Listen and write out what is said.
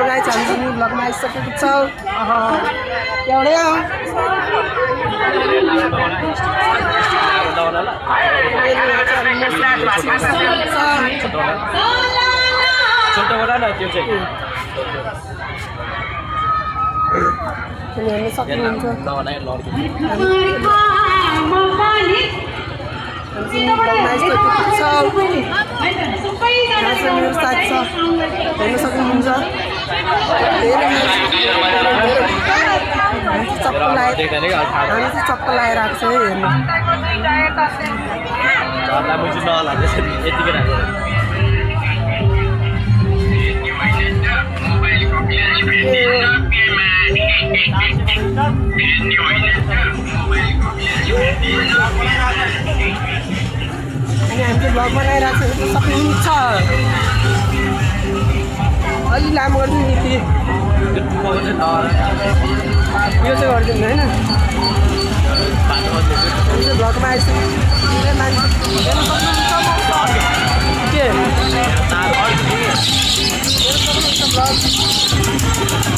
guys हामी पनि ब्लगमा आइसकेको छौँ एउटै हो हेर्न सक्नुहुन्छ मेरो साथ छ हेर्न सक्नुहुन्छ चप्पल लगाएर आएको छ है हेर्नु अनि हामीले भ्लग बनाइरहेको छ सक्नुहुन्छ अलि लामो गर्नु नि यो चाहिँ गरिदिनु होइन हामीले भ्लगमा आइसक्यो मान्छे हेर्न सक्नुहुन्छ के भ्लग